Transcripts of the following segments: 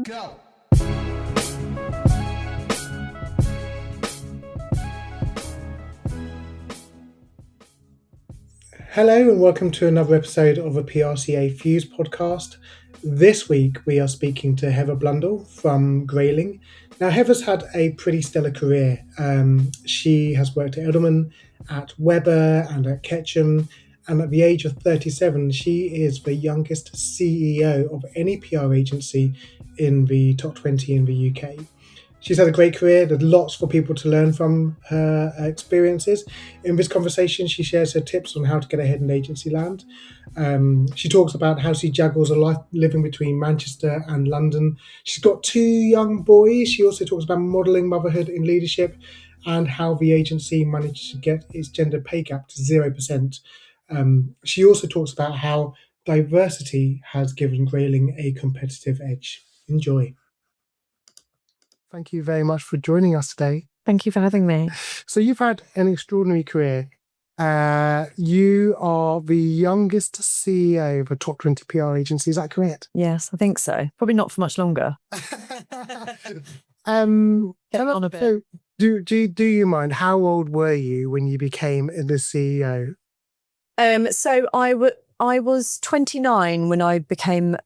Go. Hello and welcome to another episode of a PRCA Fuse Podcast. This week we are speaking to Heather Blundell from Grayling. Now Heather's had a pretty stellar career. She has worked at Edelman, at Weber and at Ketchum, and at the age of 37 she is the youngest CEO of any PR agency in the top 20 in the UK. She's had a great career. There's lots for people to learn from her experiences. In this conversation, she shares her tips on how to get ahead in agency land. She talks about how she juggles a life living between Manchester and London. She's got 2 young boys. She also talks about modelling motherhood in leadership and how the agency managed to get its gender pay gap to 0%. She also talks about how diversity has given Grayling a competitive edge. Enjoy. Thank you very much for joining us today. Thank you for having me. So you've had an extraordinary career. You are the youngest CEO of a top 20 PR agency. Is that correct? Yes, I think so. Probably not for much longer. On a bit. So do you mind? How old were you when you became the CEO? So I was 29 when I became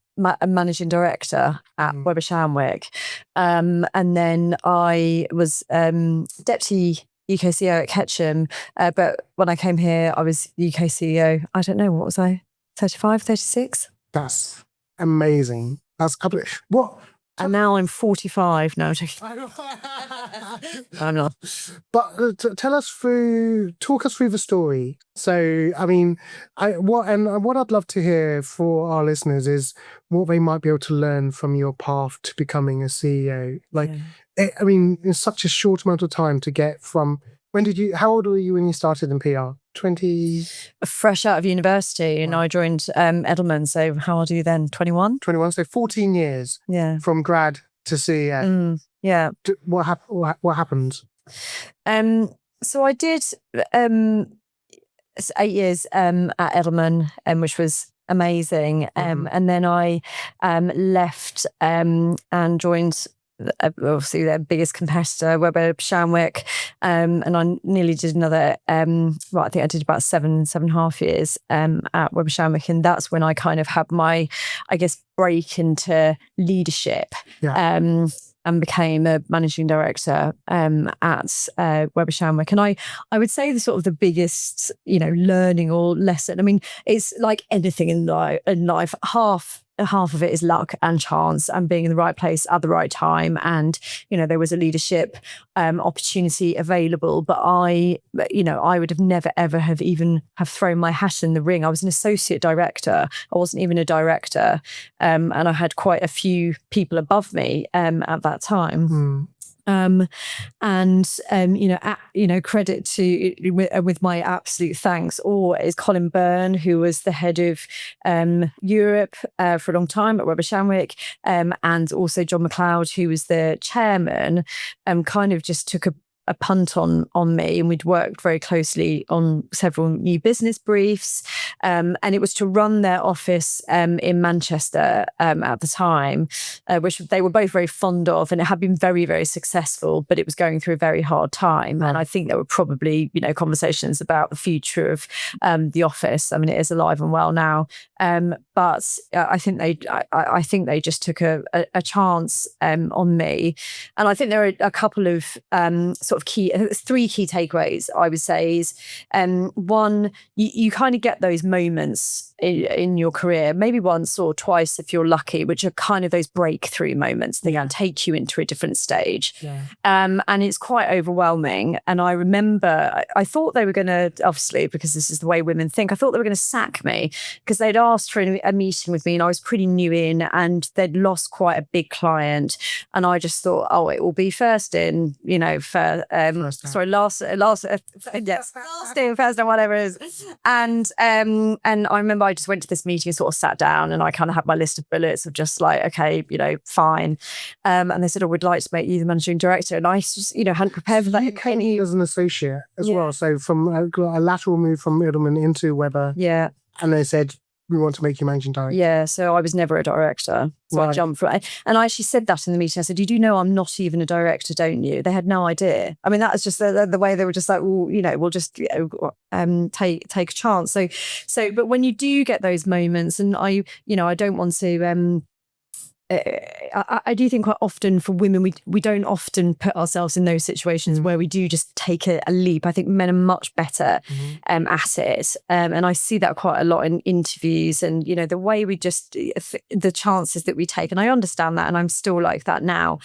a managing director at Weber Shandwick, and then I was deputy UK CEO at Ketchum. But when I came here, I was UK CEO. I don't know, what was I? 35, 36? That's amazing. That's what? And now I'm 45. No, I'm joking. I'm not. But talk us through the story. So, I mean, what I'd love to hear for our listeners is what they might be able to learn from your path to becoming a CEO. I mean, in such a short amount of time to get from, how old were you when you started in PR? 20? Fresh out of university, and I joined Edelman. So how old are you then? 21? 21, so 14 years. Yeah. From grad to CEO. Yeah. What happened? So I did 8 years at Edelman, which was amazing. And then I left and joined obviously their biggest competitor, Weber Shandwick, and I nearly did another. I think I did about 7.5 years at Weber Shandwick, and that's when I kind of had my, I guess, break into leadership. Yeah. And became a managing director at Weber Shandwick. And I would say the biggest, learning or lesson. I mean, it's like anything in life. Half of it is luck and chance and being in the right place at the right time. And, there was a leadership opportunity available, but I would have never, ever have thrown my hat in the ring. I was an associate director. I wasn't even a director. And I had quite a few people above me at that time. Credit to, with my absolute thanks, is Colin Byrne, who was the head of Europe for a long time at Weber Shandwick, and also John McLeod, who was the chairman, kind of just took a punt on me, and we'd worked very closely on several new business briefs, and it was to run their office in Manchester at the time, which they were both very fond of, and it had been very, very successful, but it was going through a very hard time. And I think there were probably conversations about the future of the office. I mean, it is alive and well now, but I think they just took a chance on me. And I think there are a couple of three key takeaways, I would say, is one, you kind of get those moments in your career, maybe once or twice if you're lucky, which are kind of those breakthrough moments that take you into a different stage. Yeah. And it's quite overwhelming. And I remember I thought they were going to, obviously, because this is the way women think, I thought they were going to sack me because they'd asked for a meeting with me and I was pretty new in and they'd lost quite a big client. And I just thought, it will be first in, last in, first in, whatever it is. And I remember I just went to this meeting and sort of sat down and I kind of had my list of bullets of just like, okay, fine. And they said, we'd like to make you the managing director. And I just, hadn't prepared for that. You came as an associate as well. So from a lateral move from Edelman into Weber. Yeah. And they said, we want to make you managing director. Yeah, so I was never a director. So I jumped from, and I actually said that in the meeting. I said, you do know I'm not even a director, don't you? They had no idea. I mean, that was just the way they were just like, well, we'll just take a chance. So, but when you do get those moments, and I don't want to. I do think quite often for women, we don't often put ourselves in those situations where we do just take a leap. I think men are much better at it. And I see that quite a lot in interviews and, the way we just, the chances that we take. And I understand that, and I'm still like that now.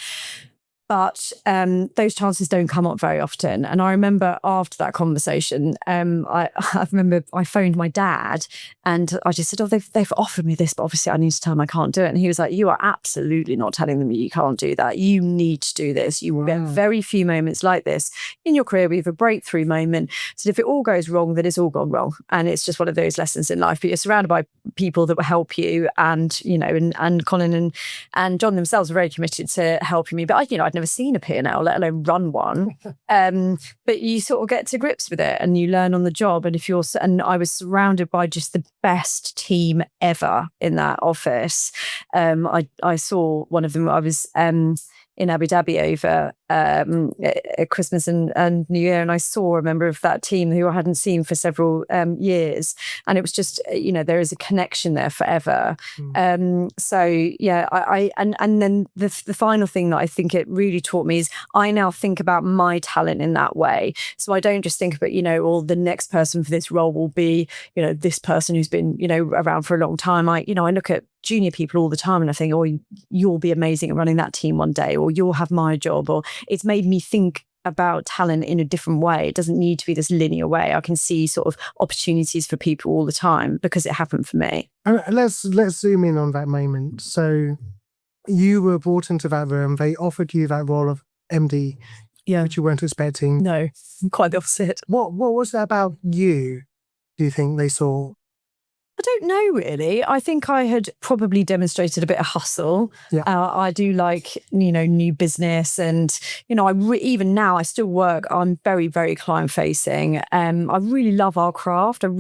But those chances don't come up very often. And I remember after that conversation, I remember I phoned my dad and I just said, oh, they've offered me this, but obviously I need to tell them I can't do it. And he was like, you are absolutely not telling them you can't do that. You need to do this. You will get very few moments like this in your career where you have a breakthrough moment. So if it all goes wrong, then it's all gone wrong. And it's just one of those lessons in life. But you're surrounded by people that will help you. And, and Colin and John themselves are very committed to helping me. But I'd never seen a P&L, let alone run one. But you sort of get to grips with it and you learn on the job. And I was surrounded by just the best team ever in that office. I saw one of them. I was in Abu Dhabi over at Christmas and New Year, and I saw a member of that team who I hadn't seen for several years, and it was just there is a connection there forever. So yeah, I then the final thing that I think it really taught me is I now think about my talent in that way. So I don't just think about the next person for this role will be this person who's been around for a long time. I look at junior people all the time and I think, oh, you'll be amazing at running that team one day, or you'll have my job. Or it's made me think about talent in a different way. It doesn't need to be this linear way. I can see sort of opportunities for people all the time because it happened for me. Let's zoom in on that moment. So you were brought into that room. They offered you that role of MD, which you weren't expecting. No, quite the opposite. What was that about you, do you think they saw? I don't know, really. I think I had probably demonstrated a bit of hustle. Yeah. I do like, new business and, even now I still work. I'm very, very client facing. I really love our craft. I'm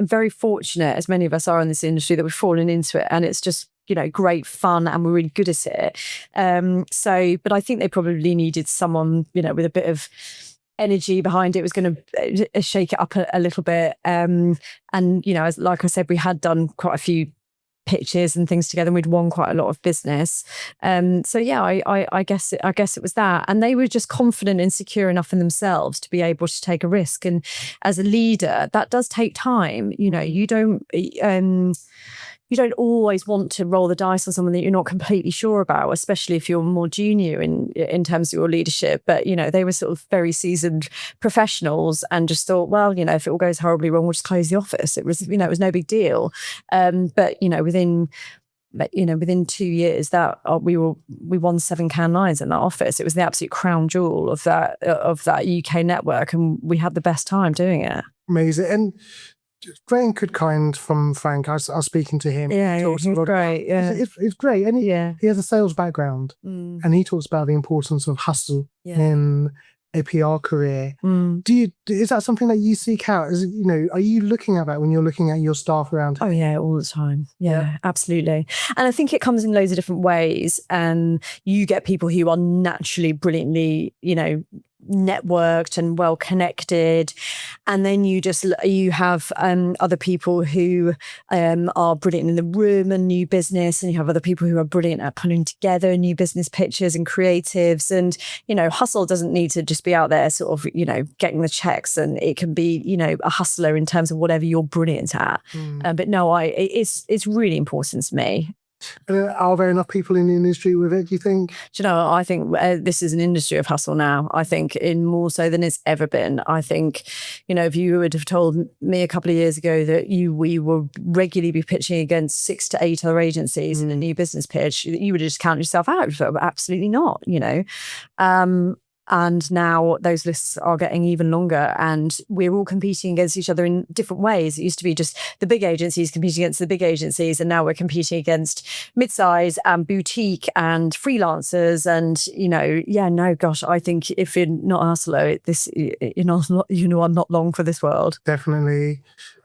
very fortunate, as many of us are in this industry, that we've fallen into it and it's just, great fun and we're really good at it. But I think they probably needed someone, with a bit of energy behind it, was going to shake it up a little bit. Like I said, we had done quite a few pitches and things together and we'd won quite a lot of business. I guess it was that. And they were just confident and secure enough in themselves to be able to take a risk. And as a leader, that does take time. You don't always want to roll the dice on someone that you're not completely sure about, especially if you're more junior in terms of your leadership. But, they were sort of very seasoned professionals and just thought, well, if it all goes horribly wrong, we'll just close the office. It was, it was no big deal. But within 2 years that we won 7 Cannes Lions in that office. It was the absolute crown jewel of that UK network. And we had the best time doing it. Amazing. And Grayling Could from Frank, I was speaking to him. Yeah, he's great. Yeah. It's great. And he has a sales background and he talks about the importance of hustle in a PR career. Is that something that you seek out? Are you looking at that when you're looking at your staff around? Oh yeah, all the time. Yeah, absolutely. And I think it comes in loads of different ways. And you get people who are naturally brilliantly, networked and well connected, and then you have other people who are brilliant in the room and new business, and you have other people who are brilliant at pulling together new business pitches and creatives. And hustle doesn't need to just be out there sort of getting the checks, and it can be a hustler in terms of whatever you're brilliant at. But no, it's really important to me. Are there enough people in the industry with it, do you think? I think this is an industry of hustle now. I think in more so than it's ever been. I think, if you would have told me a couple of years ago that we will regularly be pitching against 6 to 8 other agencies in a new business pitch, you would have just counted yourself out. Absolutely not, And now those lists are getting even longer, and we're all competing against each other in different ways. It used to be just the big agencies competing against the big agencies, and now we're competing against mid-size and boutique and freelancers. And, I think if you're not a hustler, I'm not long for this world. Definitely.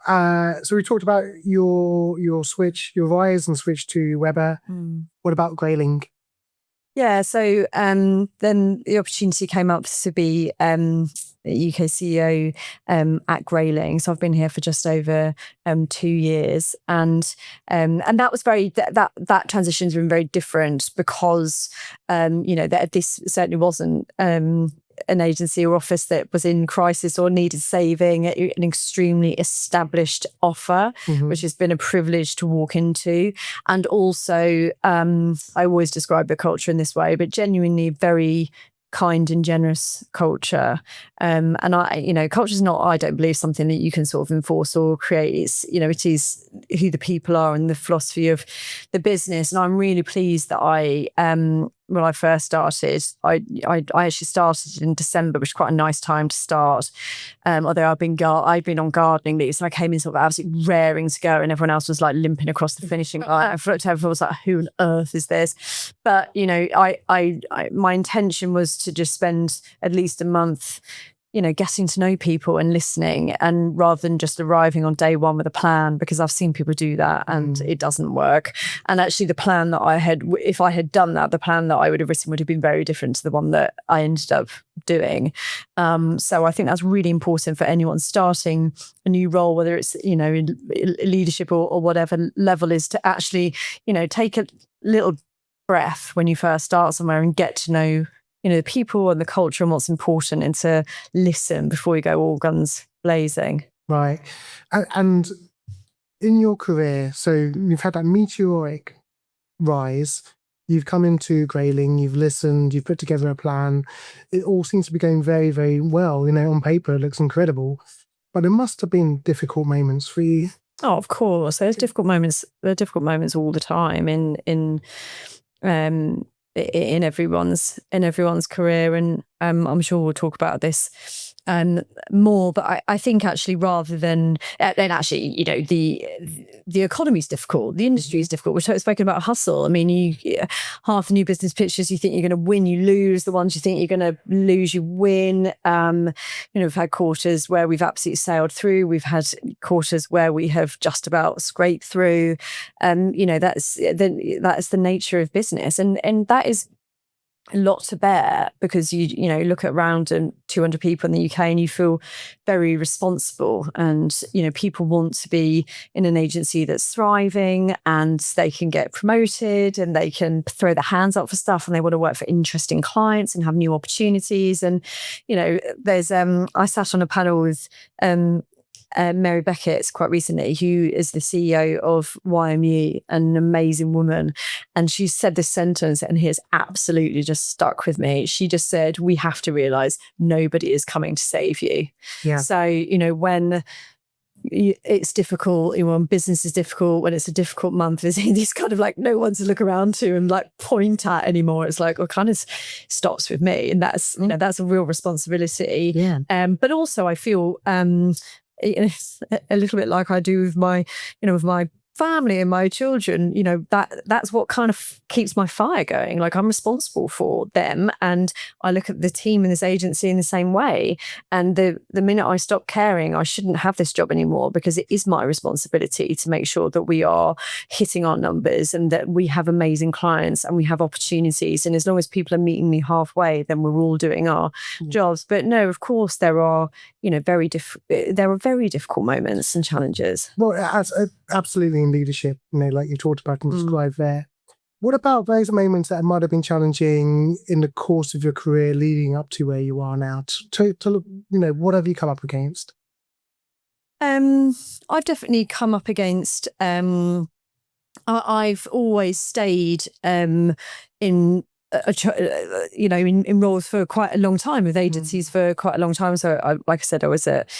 So we talked about your rise and switch to Weber. What about Grayling? Yeah, so then the opportunity came up to be UK CEO at Grayling. So I've been here for just over 2 years, and that was that transition's been very different because this certainly wasn't an agency or office that was in crisis or needed saving. An extremely established offer, which has been a privilege to walk into. And also, I always describe the culture in this way, but genuinely very kind and generous culture. And culture is not, I don't believe, something that you can sort of enforce or create. It's, it is who the people are and the philosophy of the business. And I'm really pleased that when I first started, I actually started in December, which is quite a nice time to start. Although I've been on gardening leave, so I came in sort of absolutely raring to go, and everyone else was like limping across the finishing line. I looked over, I was like, "Who on earth is this?" But my intention was to just spend at least a month, getting to know people and listening, and rather than just arriving on day one with a plan, because I've seen people do that and it doesn't work. And actually the plan that I had, if I had done that, the plan that I would have written would have been very different to the one that I ended up doing. So I think that's really important for anyone starting a new role, whether it's, in leadership or whatever level, is to actually, take a little breath when you first start somewhere and get to know the people and the culture and what's important, and to listen before you go all guns blazing. Right. And in your career, so you've had that meteoric rise, you've come into Grayling, you've listened, you've put together a plan. It all seems to be going very, very well. On paper, it looks incredible. But there must have been difficult moments for you. Oh, of course. There's difficult moments. There are difficult moments all the time in everyone's career, and I'm sure we'll talk about this more. But I think actually, rather than the economy is difficult, the industry is difficult. We've spoken about hustle. I mean, half the new business pitches you think you're going to win, you lose. The ones you think you're going to lose, you win. We've had quarters where we've absolutely sailed through. We've had quarters where we have just about scraped through. That's the nature of business, and that is a lot to bear, because you look around and 200 people in the UK and you feel very responsible, and people want to be in an agency that's thriving, and they can get promoted and they can throw their hands up for stuff, and they want to work for interesting clients and have new opportunities. And there's I sat on a panel with Mary Beckett quite recently, who is the CEO of YMU, an amazing woman. And she said this sentence, and it has absolutely just stuck with me. She just said, "We have to realise nobody is coming to save you." Yeah. So, when it's difficult, when business is difficult, when it's a difficult month, there's kind of like no one to look around to and like point at anymore. It's like, kind of stops with me. And that's, that's a real responsibility. Yeah. But also I feel, a little bit like I do with my family and my children, that's what kind of keeps my fire going. Like, I'm responsible for them, and I look at the team in this agency in the same way. And the minute I stop caring, I shouldn't have this job anymore, because it is my responsibility to make sure that we are hitting our numbers and that we have amazing clients and we have opportunities. And as long as people are meeting me halfway, then we're all doing our jobs. But no, of course there are, very difficult moments and challenges. Well, absolutely, in leadership, like you talked about and described there. What about those moments that might have been challenging in the course of your career leading up to where you are now? What have you come up against? I've definitely come up against. I've always stayed in roles for quite a long time, with agencies for quite a long time. So, like I said, I was at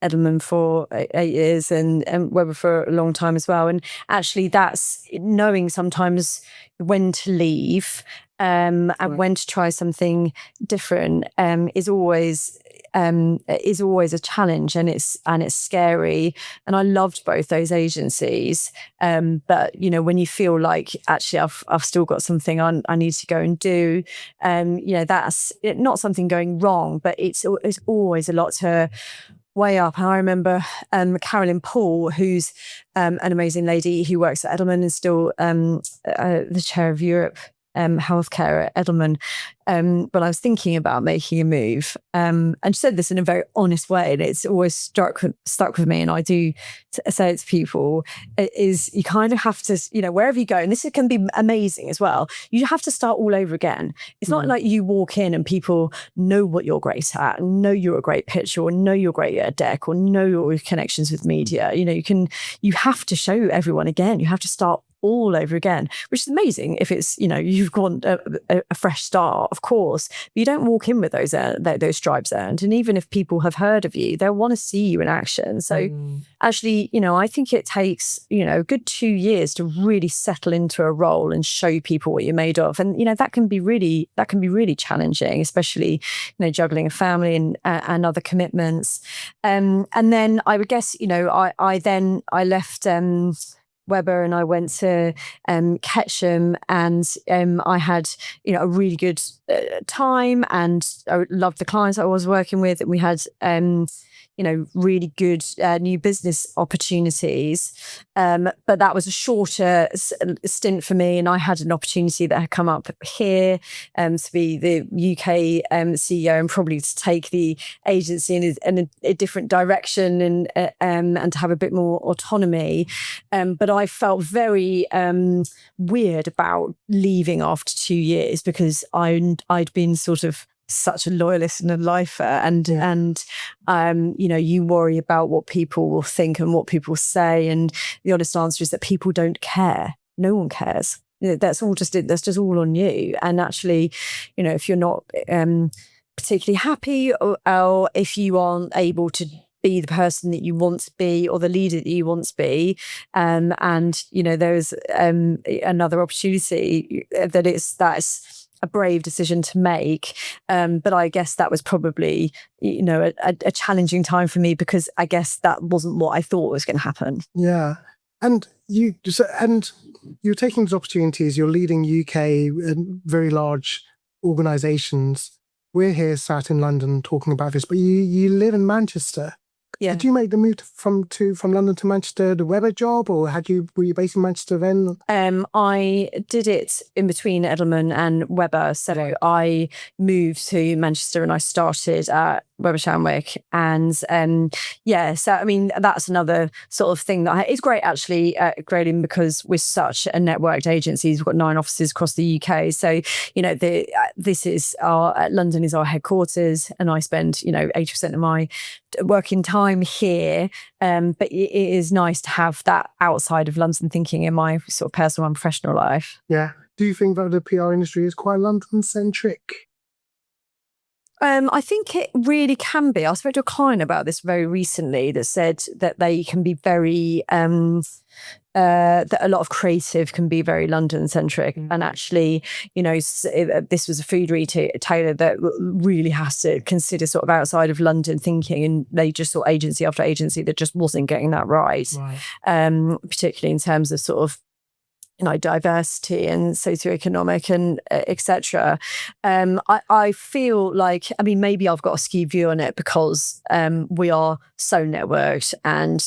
Edelman for 8 years and Weber for a long time as well. And actually, that's knowing sometimes when to leave and when to try something different is always a challenge, and it's scary. And I loved both those agencies, but when you feel like actually I've still got something I need to go and do, that's not something going wrong, but it's always a lot to weigh up. And I remember Carolyn Paul, who's an amazing lady who works at Edelman and still the chair of Europe healthcare at Edelman, but I was thinking about making a move, and she said this in a very honest way, and it's always stuck with me, and I do say it to people, is you kind of have to, wherever you go, and this can be amazing as well, you have to start all over again. It's not like you walk in and people know what you're great at, know you're a great pitcher, or know you're great at a deck, or know your connections with media. You have to show everyone again. You have to start all over again, which is amazing if it's, you've got a fresh start, of course, but you don't walk in with those stripes earned. And even if people have heard of you, they'll want to see you in action. So actually, I think it takes, a good 2 years to really settle into a role and show people what you're made of. And, that can be really challenging, especially, juggling a family and other commitments. And then I would guess, I left Weber and I went to Ketchum, and I had a really good time, and I loved the clients I was working with, and we had really good new business opportunities, but that was a shorter stint for me, and I had an opportunity that had come up here to be the UK CEO, and probably to take the agency in a different direction, and to have a bit more autonomy, but I felt very weird about leaving after 2 years, because I'd been sort of such a loyalist and a lifer, and you worry about what people will think and what people say, and the honest answer is that people don't care. No one cares. That's just all on you. And actually, if you're not particularly happy, or if you aren't able to be the person that you want to be, or the leader that you want to be, and there's another opportunity that's a brave decision to make, but I guess that was probably a challenging time for me, because I guess that wasn't what I thought was going to happen. Yeah, and you're taking these opportunities. You're leading UK and very large organisations. We're here sat in London talking about this, but you live in Manchester. Yeah. Did you make the move from London to Manchester, the Weber job, or were you based in Manchester then? I did it in between Edelman and Weber. So I moved to Manchester and I started at Weber Shandwick, and so I mean that's another sort of thing that is great actually at Grayling, because we're such a networked agency. We've got 9 offices across the UK, so this is London is our headquarters, and I spend 80% of my working time here, but it is nice to have that outside of London thinking in my sort of personal and professional life. Yeah. Do you think that the PR industry is quite London centric? I think it really can be. I spoke to a client about this very recently that said that they can be very, that a lot of creative can be very London centric. And actually, this was a food retailer that really has to consider sort of outside of London thinking, and they just saw agency after agency that just wasn't getting that right. Particularly in terms of sort of diversity and socioeconomic and etc. I feel like, I mean, maybe I've got a skewed view on it because we are so networked, and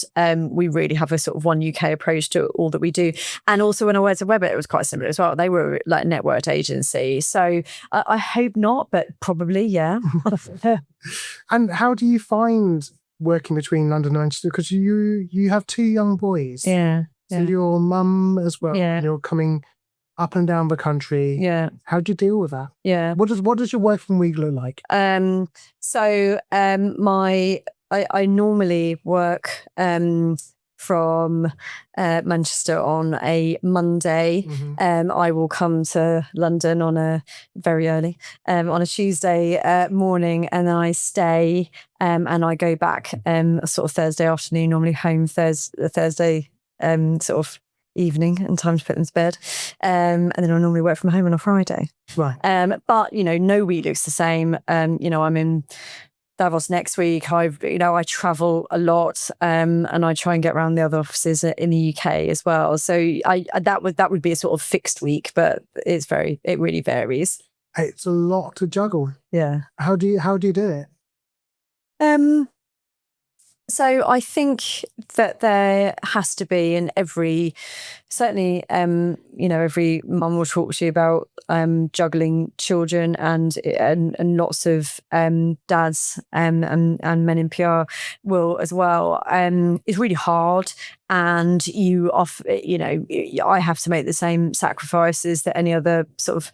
we really have a sort of one UK approach to all that we do. And also when I worked at Weber, it was quite similar as well. They were like a networked agency. So I hope not, but probably, yeah. And how do you find working between London and Manchester? Because you have 2 young boys. Yeah. So your mum as well. Yeah. You're coming up and down the country. Yeah. How do you deal with that? Yeah. What does your working week look like? I normally work from Manchester on a Monday. Mm-hmm. I will come to London on a Tuesday morning, and then I stay, and I go back sort of Thursday afternoon, normally home Thursday sort of evening and time to put them to bed. And then I normally work from home on a Friday. Right. But, no week looks the same. I'm in Davos next week. I travel a lot, and I try and get around the other offices in the UK as well. So that would be a sort of fixed week, but it really varies. It's a lot to juggle. Yeah. How do you do it? So I think that there has to be every mum will talk to you about juggling children and lots of dads and men in PR will as well. It's really hard, and I have to make the same sacrifices that any other sort of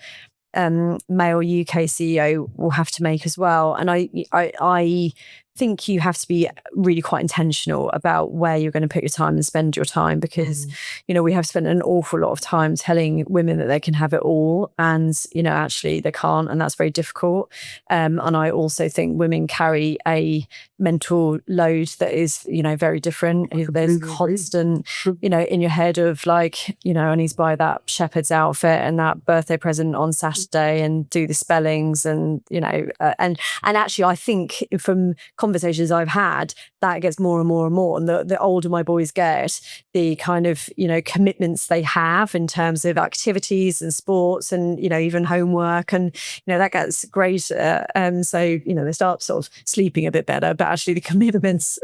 male UK CEO will have to make as well. And I think you have to be really quite intentional about where you're going to put your time and spend your time, because we have spent an awful lot of time telling women that they can have it all, and actually they can't, and that's very difficult. And I also think women carry a mental load that is very different. There's constant in your head of I need to buy that shepherd's outfit and that birthday present on Saturday and do the spellings, and and actually I think from conversations I've had, that gets more and more and more. And the older my boys get, the kind of, commitments they have in terms of activities and sports and, even homework. And, that gets greater. So, they start sort of sleeping a bit better, but actually the commitments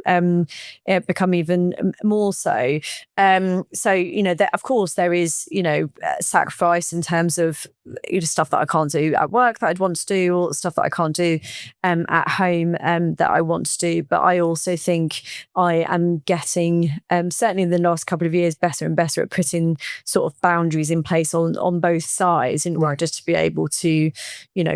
become even more so. That, of course, there is, sacrifice in terms of stuff that I can't do at work that I'd want to do, or stuff that I can't do at home that I want to do. But I also think I am getting, certainly in the last couple of years, better and better at putting sort of boundaries in place on both sides in order to be able to,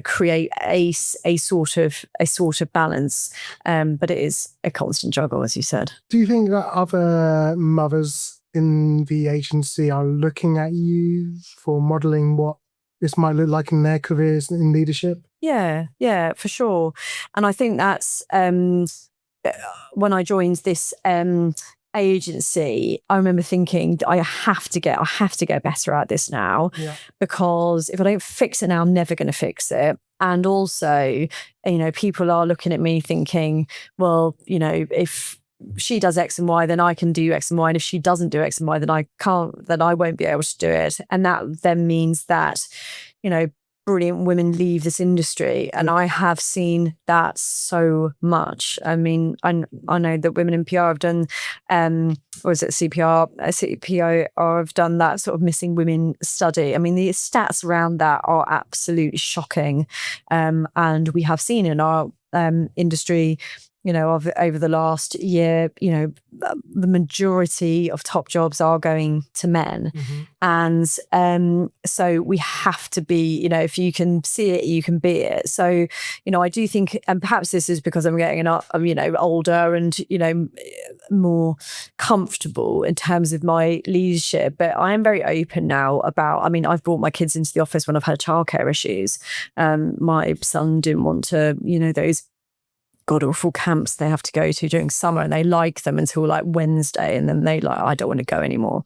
create a sort of balance. But it is a constant juggle, as you said. Do you think that other mothers in the agency are looking at you for modelling what this might look like in their careers in leadership? Yeah, for sure. And I think that's when I joined this agency, I remember thinking I have to get better at this now, because if I don't fix it now, I'm never going to fix it. And also, people are looking at me thinking, well, if she does X and Y, then I can do X and Y. And if she doesn't do X and Y, then I can't, then I won't be able to do it. And that then means that, brilliant women leave this industry. And I have seen that so much. I mean, I know that women in PR have done, or is it CPR have done that sort of missing women study. I mean, the stats around that are absolutely shocking. And we have seen in our industry, over the last year, the majority of top jobs are going to men. And so we have to be, if you can see it, you can be it. So, I do think, and perhaps this is because I'm getting older and, more comfortable in terms of my leadership, but I am very open now about, I've brought my kids into the office when I've had childcare issues. My son didn't want to, those god awful camps they have to go to during summer, and they like them until Wednesday, and then they I don't want to go anymore.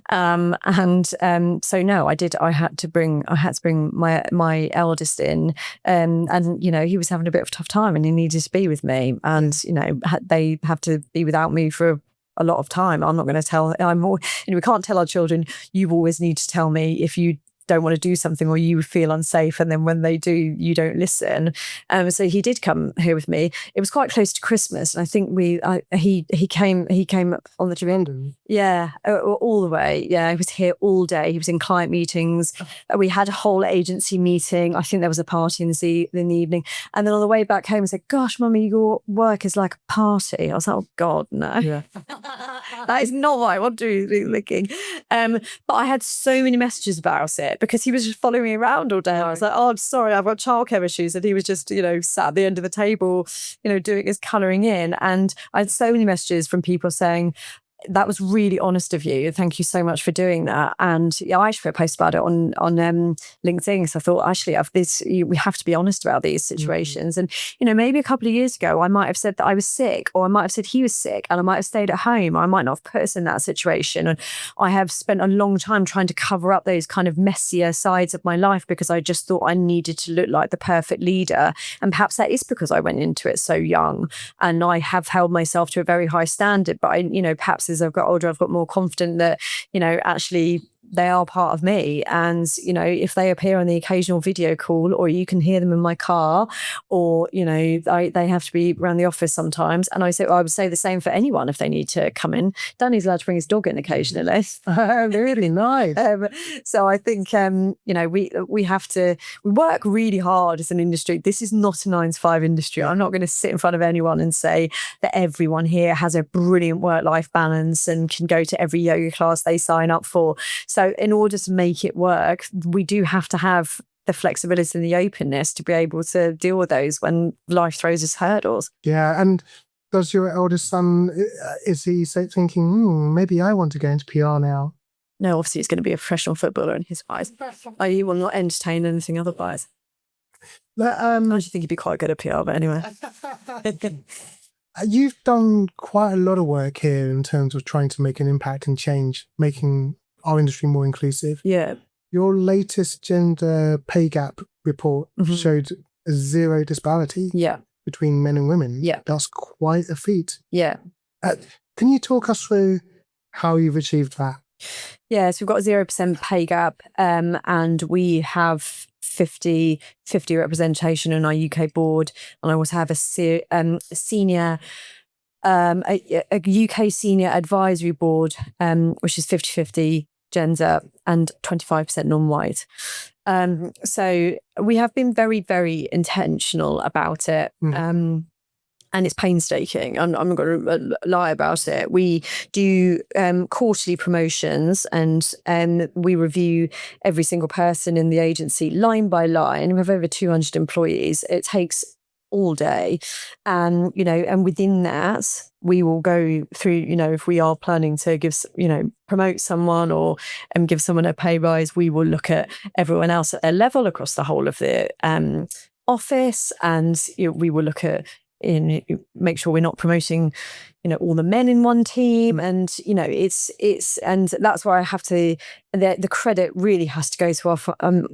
So no, I had to bring my eldest in, and he was having a bit of a tough time, and he needed to be with me, and they have to be without me for a lot of time. I'm not going to tell. We can't tell our children, you always need to tell me if you don't want to do something or you feel unsafe, and then when they do, you don't listen. So he did come here with me. It was quite close to Christmas, and I think he came on the trip. Yeah, all the way. Yeah, he was here all day. He was in client meetings. We had a whole agency meeting. I think there was a party in the evening, and then on the way back home, I said, "Gosh, Mummy, your work is like a party." I was like, "Oh God, no." Yeah. That is not what I want to be thinking. But I had so many messages about it, because he was just following me around all day. I was like, "Oh, I'm sorry, I've got childcare issues." And he was just, sat at the end of the table, doing his colouring in. And I had so many messages from people saying, that was really honest of you. Thank you so much for doing that. And yeah, I actually posted about it on LinkedIn. So I thought, actually, we have to be honest about these situations. And, maybe a couple of years ago, I might have said that I was sick, or I might have said he was sick, and I might have stayed at home, or I might not have put us in that situation. And I have spent a long time trying to cover up those kind of messier sides of my life because I just thought I needed to look like the perfect leader. And perhaps that is because I went into it so young, and I have held myself to a very high standard. But perhaps as I've got older, I've got more confident that, actually they are part of me. And, if they appear on the occasional video call, or you can hear them in my car, or, they have to be around the office sometimes. And I would say the same for anyone if they need to come in. Danny's allowed to bring his dog in occasionally. Really nice. So I think, we work really hard as an industry. This is not a 9-to-5 industry. I'm not going to sit in front of anyone and say that everyone here has a brilliant work-life balance and can go to every yoga class they sign up for. So in order to make it work, we do have to have the flexibility and the openness to be able to deal with those when life throws us hurdles. Yeah. And does your eldest son, is he thinking, maybe I want to go into PR now? No, obviously he's going to be a professional footballer in his eyes. He will not entertain anything otherwise. I actually think he'd be quite good at PR, but anyway. You've done quite a lot of work here in terms of trying to make an impact and change, making our industry more inclusive. Yeah. Your latest gender pay gap report showed a zero disparity between men and women. Yeah. That's quite a feat. Yeah. Can you talk us through how you've achieved that? Yeah, so we've got a 0% pay gap, and we have 50 representation on our UK board. And I also have a senior a UK senior advisory board, which is 50-50 gender and 25% non-white. So we have been very, very intentional about it. And it's painstaking. I'm not going to lie about it. We do quarterly promotions, and we review every single person in the agency line by line. We have over 200 employees. It takes all day. And within that, we will go through, if we are planning to promote someone or give someone a pay rise, we will look at everyone else at their level across the whole of the office. And we will look at, make sure we're not promoting, all the men in one team. And, and that's why I have to, the credit really has to go to our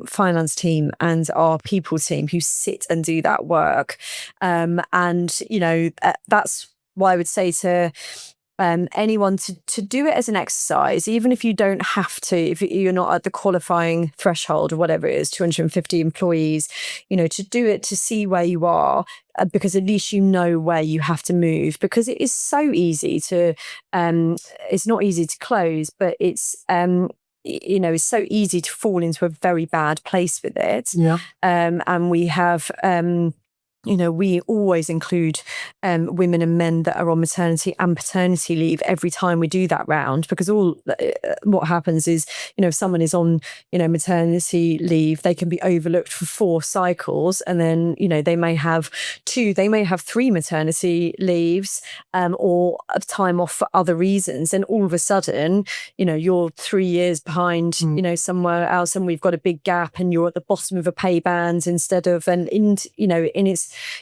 finance team and our people team who sit and do that work. And, that's why I would say to anyone to do it as an exercise, even if you don't have to, if you're not at the qualifying threshold or whatever it is, 250 employees, to do it, to see where you are, because at least you know where you have to move, because it is so easy to, it's not easy to close, but it's, it's so easy to fall into a very bad place with it. Yeah. And we have, we always include women and men that are on maternity and paternity leave every time we do that round, because what happens is, if someone is on, maternity leave, they can be overlooked for 4 cycles, and then, they may have 3 maternity leaves or time off for other reasons, and all of a sudden, you're 3 years behind, somewhere else, and we've got a big gap, and you're at the bottom of a pay band instead of, and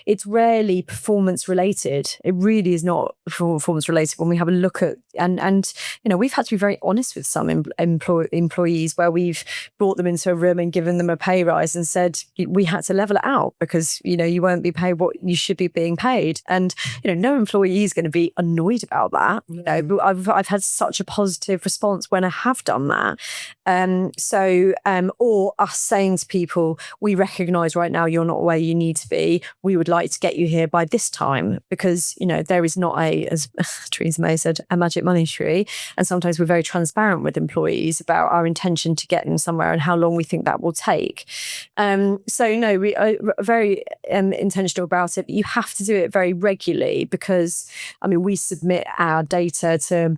it's rarely performance related. It really is not performance related when we have a look at, and we've had to be very honest with some employees where we've brought them into a room and given them a pay rise and said, we had to level it out because, you won't be paid what you should be being paid. And, no employee is going to be annoyed about that. But I've had such a positive response when I have done that. Or us saying to people, we recognise right now you're not where you need to be. We would like to get you here by this time, because, there is not as Theresa May said, a magic money tree. And sometimes we're very transparent with employees about our intention to get them somewhere and how long we think that will take. We are very intentional about it, but you have to do it very regularly, because, we submit our data to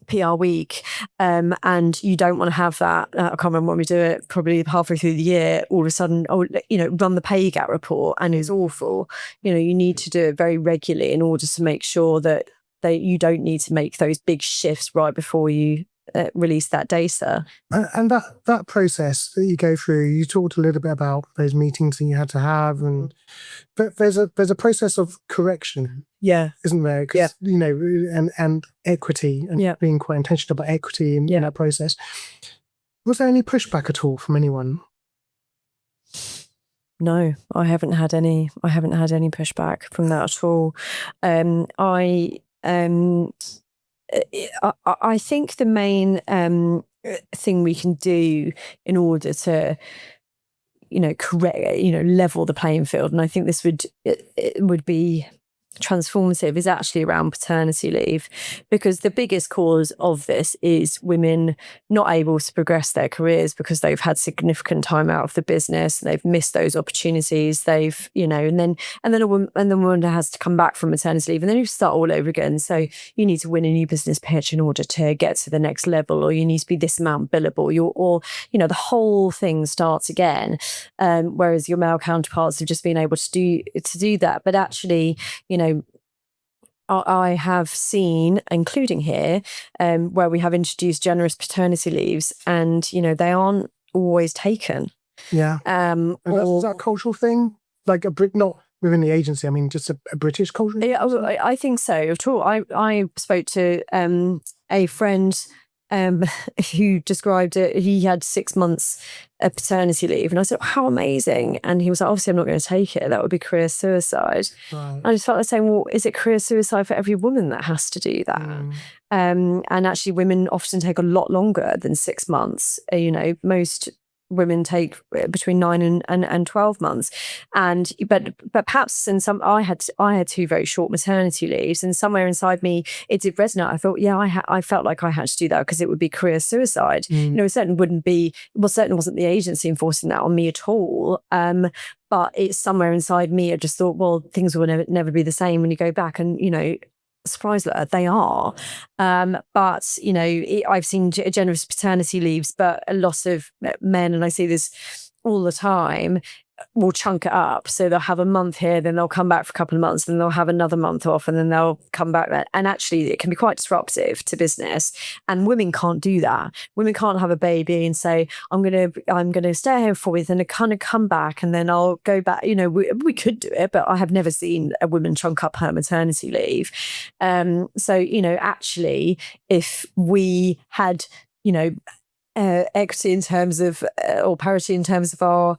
PR Week, and you don't want to have that. I can't remember when we do it, probably halfway through the year, all of a sudden, run the pay gap report, and it's awful. You need to do it very regularly in order to make sure that you don't need to make those big shifts right before you release that data. And that process that you go through, you talked a little bit about those meetings that you had to have, but there's a process of correction, isn't there? Because and equity, and being quite intentional about equity in that process. Was there any pushback at all from anyone? No, I haven't had any pushback from that at all. I think the main thing we can do in order to, correct, level the playing field, and I think this would be transformative, is actually around paternity leave, because the biggest cause of this is women not able to progress their careers because they've had significant time out of the business, they've missed those opportunities, they've and then a woman has to come back from maternity leave, and then you start all over again. So you need to win a new business pitch in order to get to the next level, or you need to be this amount billable, the whole thing starts again, whereas your male counterparts have just been able to do that. But actually, I have seen, including here, where we have introduced generous paternity leaves, and they aren't always taken. Yeah. Is that a cultural thing? Like not within the agency? I mean, just a British culture? Yeah, I think so. I spoke to a friend who described it. He had 6 months of paternity leave, and I said, how amazing. And he was like, obviously I'm not going to take it, that would be career suicide. Right. I just felt like saying, well, is it career suicide for every woman that has to do that? And actually women often take a lot longer than 6 months. Most women take between 9 and 12 months, but perhaps in some, I had 2 very short maternity leaves, and somewhere inside me it did resonate. I thought, I felt like I had to do that because it would be career suicide. It certainly wasn't the agency enforcing that on me at all. But it's somewhere inside me. I just thought, well, things will never be the same when you go back, and surprise alert, they are. But I've seen generous paternity leaves, but a lot of men, and I see this all the time, will chunk it up. So they'll have a month here, then they'll come back for a couple of months, then they'll have another month off, and then they'll come back there. And actually it can be quite disruptive to business, and women can't do that. Women can't have a baby and say, I'm gonna stay here for you, then I kind of come back and then I'll go back. We could do it, but I have never seen a woman chunk up her maternity leave. So actually, if we had equity in terms of or parity in terms of our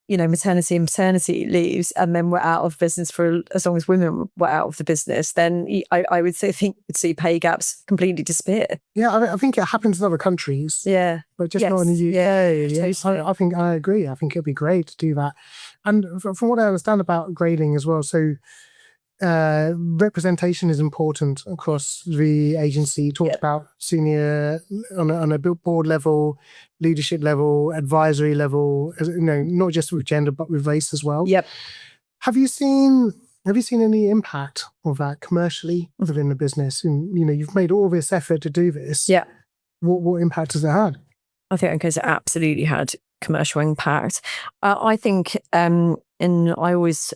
maternity and paternity leaves, and then we're out of business for as long as women were out of the business, then I would think you'd see pay gaps completely disappear. Yeah, I think it happens in other countries. Yeah, but just not in the UK. Yeah, totally. I think I agree. I think it'd be great to do that. And from what I understand about Grayling as well, so representation is important across the agency. You talked about senior on a board level, leadership level, advisory level, not just with gender but with race as well. Yep. Have you seen any impact of that commercially within the business? And you've made all this effort to do this. Yeah. What impact has it had? I think it absolutely had commercial impact. I think, and I always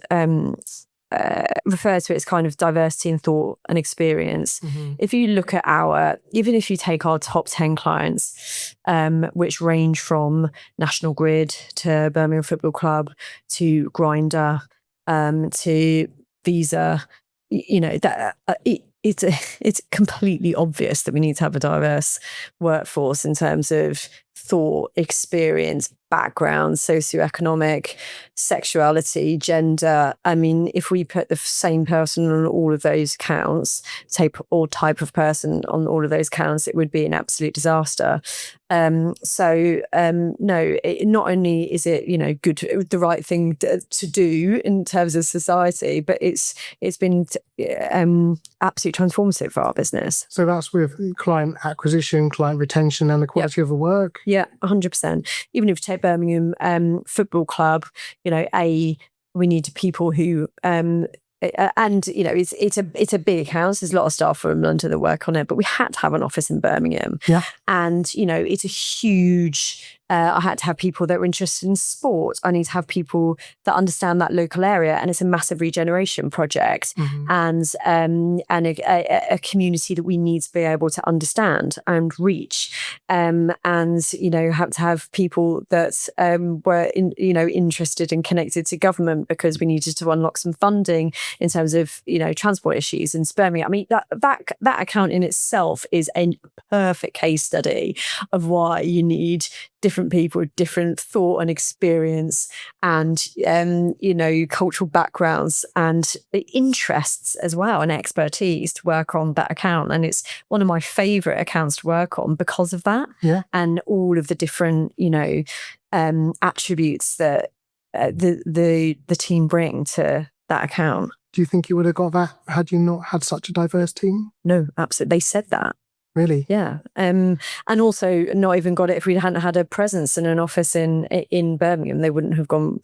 refer to it as kind of diversity in thought and experience. Mm-hmm. If you look at even if you take our top 10 clients, which range from National Grid to Birmingham Football Club to Grindr, to Visa, it's completely obvious that we need to have a diverse workforce in terms of thought, experience, background, socioeconomic, sexuality, gender. I mean, if we put the same person on all of those counts, type of person on all of those counts, it would be an absolute disaster. No, not only is it good, the right thing to do in terms of society, but it's been absolutely transformative for our business. So that's with client acquisition, client retention, and the quality of the work. Yeah, 100%. Even if you take Birmingham Football Club, we need people who and it's a big house. There's a lot of staff from London that work on it, but we had to have an office in Birmingham. Yeah. And it's a huge. I had to have people that were interested in sport. I need to have people that understand that local area, and it's a massive regeneration project, and a community that we need to be able to understand and reach, and have to have people that were interested and connected to government, because we needed to unlock some funding in terms of transport issues in Birmingham. I mean, that account in itself is a perfect case study of why you need different people with different thought and experience and cultural backgrounds and interests as well, and expertise to work on that account. And it's one of my favorite accounts to work on because of that. Yeah. And all of the different attributes that the team bring to that account. Do you think you would have got that had you not had such a diverse team? No, absolutely. They said that. Really? Yeah. And also not even got it if we hadn't had a presence and an office in Birmingham. They wouldn't have gone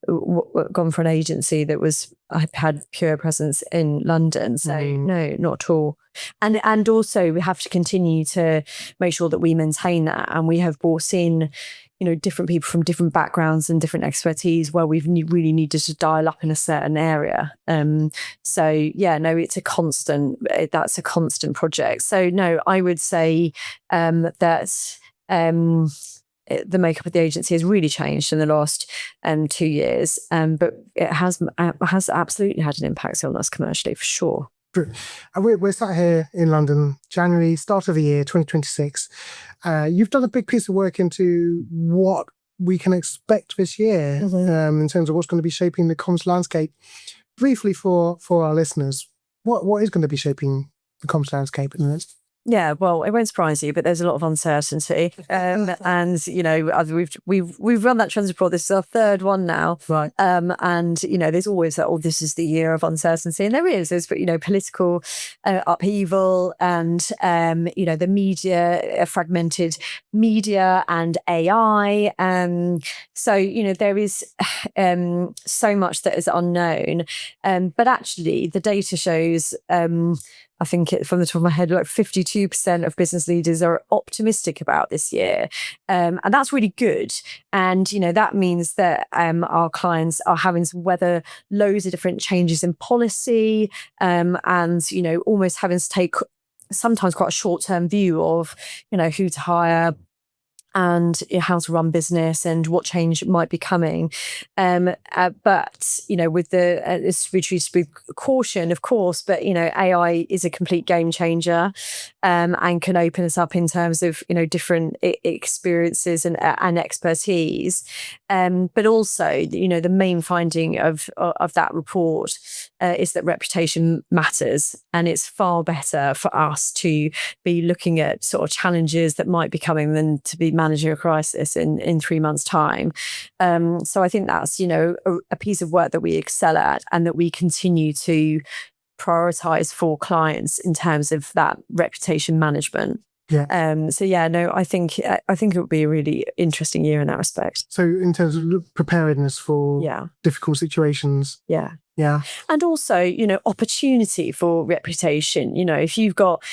for an agency that had pure presence in London. So no, not at all. And also we have to continue to make sure that we maintain that. And we have brought in different people from different backgrounds and different expertise where we've really needed to dial up in a certain area. So yeah, no, it's a constant. That's a constant project. So no, I would say that the makeup of the agency has really changed in the last 2 years, but it has absolutely had an impact on us commercially, for sure. We're sat here in London, January, start of the year, 2026. You've done a big piece of work into what we can expect this year in terms of what's going to be shaping the comms landscape. Briefly for our listeners, what is going to be shaping the comms landscape in the next? Yeah, well, it won't surprise you, but there's a lot of uncertainty, and we've run that trends report. This is our third one now, right? And there's always that. Oh, this is the year of uncertainty, and there's political upheaval, and the media, fragmented media, and AI. So there is so much that is unknown, but actually the data shows. I think from the top of my head, like 52% of business leaders are optimistic about this year. And that's really good. And, that means that our clients are having to weather loads of different changes in policy, and, almost having to take sometimes quite a short-term view of, who to hire, and how to run business and what change might be coming. But, with this we choose to be caution, of course, but, AI is a complete game changer, and can open us up in terms of, different experiences and expertise. But also, the main finding of that report is that reputation matters, and it's far better for us to be looking at sort of challenges that might be coming than to be managing a crisis in 3 months' time. So I think that's, a piece of work that we excel at and that we continue to prioritize for clients in terms of that reputation management. Yeah. So yeah, no, I think it will be a really interesting year in that respect. So in terms of preparedness for difficult situations. Yeah. Yeah. And also, opportunity for reputation. If you've got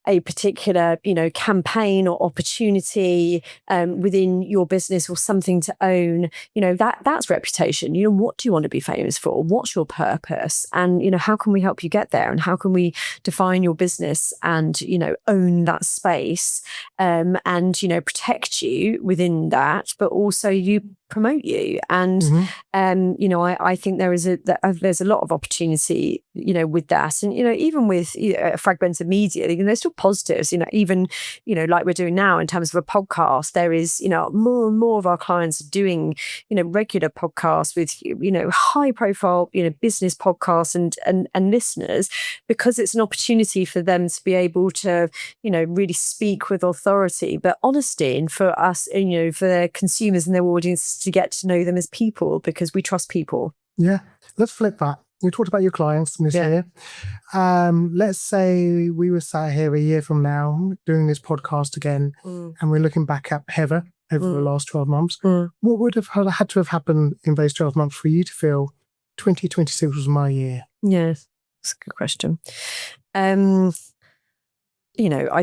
a particular, campaign or opportunity within your business or something to own, that's reputation. What do you want to be famous for? What's your purpose? And, how can we help you get there? And how can we define your business and, own that space, and, protect you within that, but also promote you. And, I think there's a lot of opportunity, with that. And, even with fragmented media, there's still positives, even, like we're doing now in terms of a podcast, there is, more and more of our clients doing, regular podcasts with, high profile, business podcasts and listeners, because it's an opportunity for them to be able to, really speak with authority, but honesty, and for us, for their consumers and their audience to get to know them as people, because we trust people. Yeah. Let's flip that. You talked about your clients this year. Let's say we were sat here a year from now doing this podcast again, and we're looking back at Heather over the last 12 months. What would have had to have happened in those 12 months for you to feel 2026 was my year? Yes, that's a good question. I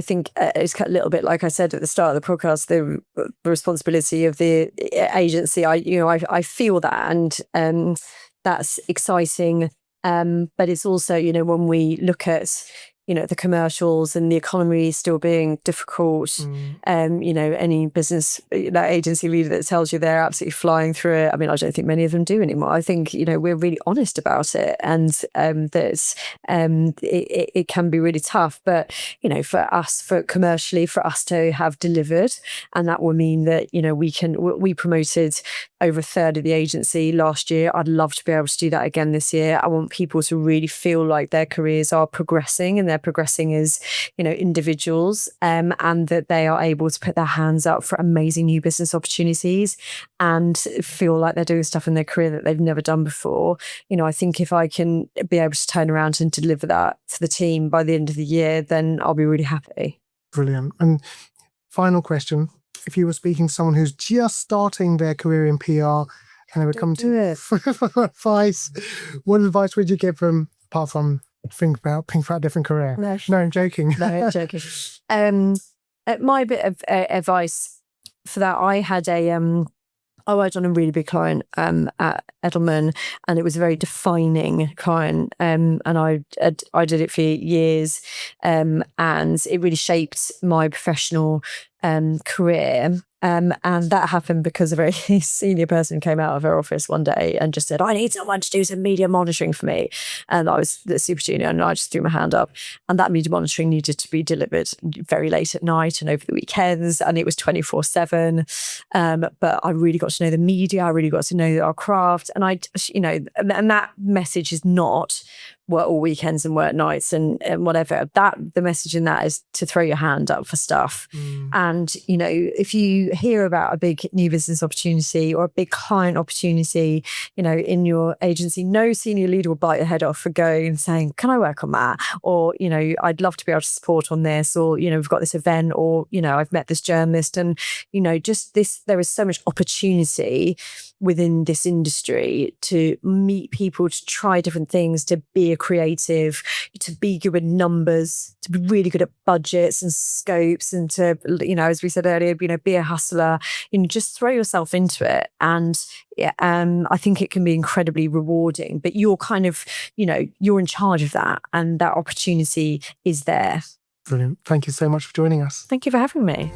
think it's a little bit like I said at the start of the podcast, the responsibility of the agency. I feel that, and that's exciting. But it's also, when we look at, the commercials and the economy still being difficult, any business agency leader that tells you they're absolutely flying through it. I mean, I don't think many of them do anymore. I think, we're really honest about it, and that it can be really tough. But, commercially, for us to have delivered, and that will mean that, we promoted over a third of the agency last year. I'd love to be able to do that again this year. I want people to really feel like their careers are progressing, and they're progressing as, individuals, and that they are able to put their hands up for amazing new business opportunities and feel like they're doing stuff in their career that they've never done before. I think if I can be able to turn around and deliver that to the team by the end of the year, then I'll be really happy. Brilliant. And final question. If you were speaking to someone who's just starting their career in PR and they would come to advice, what advice would you give them apart from think about a different career? No, I'm joking. No, I'm joking. My bit of advice for that, I worked on a really big client at Edelman, and it was a very defining client, and I did it for years, and it really shaped my professional career. And that happened because a very senior person came out of her office one day and just said, I need someone to do some media monitoring for me. And I was the super junior, and I just threw my hand up. And that media monitoring needed to be delivered very late at night and over the weekends, and it was 24/7. But I really got to know the media. I really got to know our craft. And and that message is not work all weekends and work nights and whatever. The message in that is to throw your hand up for stuff. And, if you hear about a big new business opportunity or a big client opportunity, in your agency, no senior leader will bite your head off for going and saying, can I work on that? Or, I'd love to be able to support on this, or, we've got this event, or, I've met this journalist, and, just this, there is so much opportunity within this industry to meet people, to try different things, to be a creative, to be good with numbers, to be really good at budgets and scopes, and to, as we said earlier, be a hustler, just throw yourself into it. And I think it can be incredibly rewarding, but you're kind of, you're in charge of that, and that opportunity is there. Brilliant. Thank you so much for joining us. Thank you for having me.